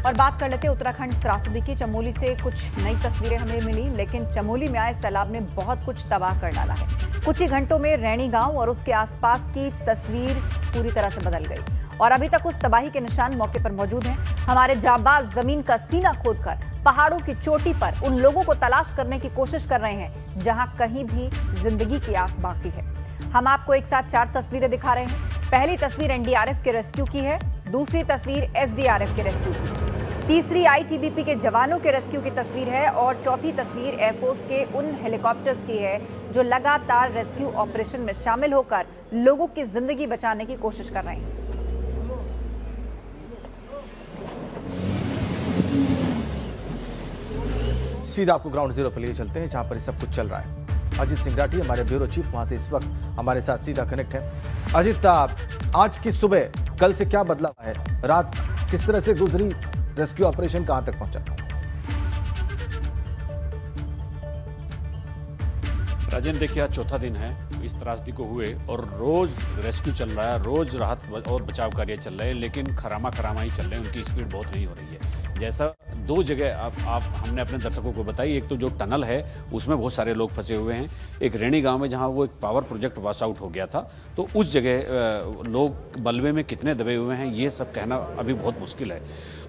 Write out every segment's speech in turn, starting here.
और बात कर लेते हैं उत्तराखंड त्रासदी की। चमोली से कुछ नई तस्वीरें हमें मिली, लेकिन चमोली में आए सैलाब ने बहुत कुछ तबाह कर डाला है। कुछ ही घंटों में रैणी गांव और उसके आसपास की तस्वीर पूरी तरह से बदल गई और अभी तक उस तबाही के निशान मौके पर मौजूद हैं। हमारे जाबाज जमीन का सीना खोदकर पहाड़ों की चोटी पर उन लोगों को तलाश करने की कोशिश कर रहे हैं जहां कहीं भी जिंदगी की आस बाकी है। हम आपको एक साथ 4 तस्वीरें दिखा रहे हैं। पहली तस्वीर एनडीआरएफ के रेस्क्यू की है, दूसरी तस्वीर एसडीआरएफ के रेस्क्यू की, तीसरी आईटीबीपी के जवानों के रेस्क्यू की तस्वीर है और चौथी तस्वीर एयरफोर्स के उन हेलीकॉप्टर्स की है जो लगातार रेस्क्यू ऑपरेशन में शामिल होकर लोगों की जिंदगी बचाने की कोशिश कर रहे हैं। सीधा आपको ग्राउंड जीरो पर लिए चलते हैं जहां पर सब कुछ चल रहा है। अजीत सिंगराठी हमारे ब्यूरो चीफ वहां से इस वक्त हमारे साथ सीधा कनेक्ट है। अजीत, आज की सुबह कल से क्या बदलाव है, रात किस तरह से गुजरी, रेस्क्यू ऑपरेशन कहां तक पहुंचा? राजेंद्र, देखिए आज चौथा दिन है इस त्रासदी को हुए और रोज रेस्क्यू चल रहा है, रोज राहत और बचाव कार्य चल रहे हैं, लेकिन खरामा ही चल रहे हैं, उनकी स्पीड बहुत नहीं हो रही है। जैसा 2 जगह आप हमने अपने दर्शकों को बताई, एक तो जो टनल है उसमें बहुत सारे लोग फंसे हुए हैं, एक रैणी गांव में जहां वो एक पावर प्रोजेक्ट वॉश आउट हो गया था, तो उस जगह लोग बलवे में कितने दबे हुए हैं ये सब कहना अभी बहुत मुश्किल है।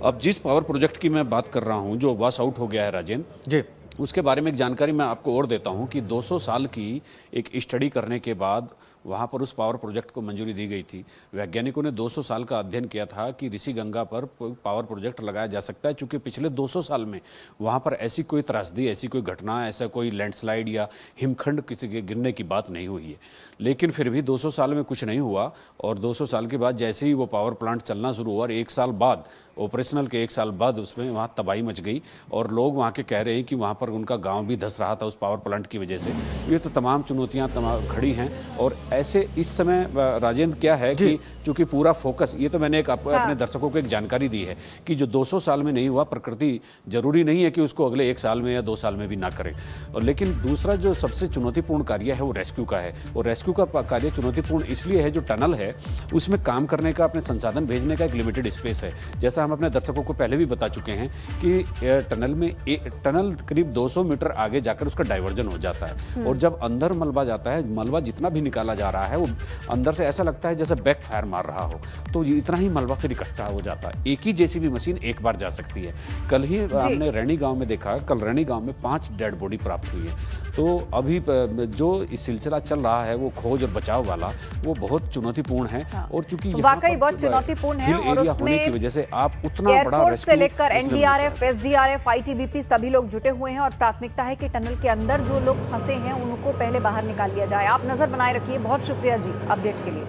अब जिस पावर प्रोजेक्ट की मैं बात कर रहा हूँ जो वॉश आउट हो गया है राजेंद्र जी, उसके बारे में एक जानकारी मैं आपको और देता हूं कि 200 साल की एक स्टडी करने के बाद वहां पर उस पावर प्रोजेक्ट को मंजूरी दी गई थी। वैज्ञानिकों ने 200 साल का अध्ययन किया था कि ऋषि गंगा पर पावर प्रोजेक्ट लगाया जा सकता है, चूंकि पिछले 200 साल में वहां पर ऐसी कोई त्रासदी, ऐसी कोई घटना, ऐसा कोई लैंडस्लाइड या हिमखंड किसी के गिरने की बात नहीं हुई है। लेकिन फिर भी 200 साल में कुछ नहीं हुआ और 200 साल के बाद जैसे ही वो पावर प्लांट चलना शुरू हुआ और 1 साल बाद, ऑपरेशनल के 1 साल बाद उसमें वहाँ तबाही मच गई और लोग वहाँ के कह रहे हैं कि वहाँ पर उनका गांव भी धंस रहा था उस पावर प्लांट की वजह से। ये तो तमाम चुनौतियाँ खड़ी हैं और ऐसे इस समय राजेंद्र क्या है कि चूंकि पूरा फोकस, ये तो मैंने अपने दर्शकों को एक जानकारी दी है कि जो 200 साल में नहीं हुआ, प्रकृति जरूरी नहीं है कि उसको अगले 1 साल में या 2 साल में भी ना करे। और लेकिन दूसरा जो सबसे चुनौतीपूर्ण कार्य है वो रेस्क्यू का है और रेस्क्यू का कार्य चुनौतीपूर्ण इसलिए है, जो टनल है उसमें काम करने का, अपने संसाधन भेजने का एक लिमिटेड स्पेस है। जैसा हम अपने दर्शकों को पहले भी बता चुके हैं कि टनल करीब 200 मीटर आगे जाकर उसका डाइवर्जन हो जाता है और जब अंदर मलबा जाता है, मलबा जितना भी निकाला जा रहा है वो अंदर से ऐसा लगता है जैसे बैक फायर मार रहा हो, तो इतना ही मलबा फिर इकट्ठा हो जाता है। एक ही जेसीबी मशीन एक बार जा सकती है। कल ही हमने रैणी गांव में देखा, कल रैणी गांव में 5 डेड बॉडी प्राप्त हुई है। तो अभी जो इस सिलसिला चल रहा है वो खोज और बचाव वाला, वो बहुत चुनौतीपूर्ण है और चूंकि वाकई बहुत चुनौतीपूर्ण है और उसमें होने की वजह से आप उतना बड़ा रेस्क्यू से लेकर एनडीआरएफ, एसडीआरएफ, आईटीबीपी सभी लोग जुटे हुए हैं और प्राथमिकता है कि टनल के अंदर जो लोग फंसे हैं उनको पहले बाहर निकाल लिया जाए। आप नजर बनाए रखिए। बहुत शुक्रिया जी अपडेट के लिए।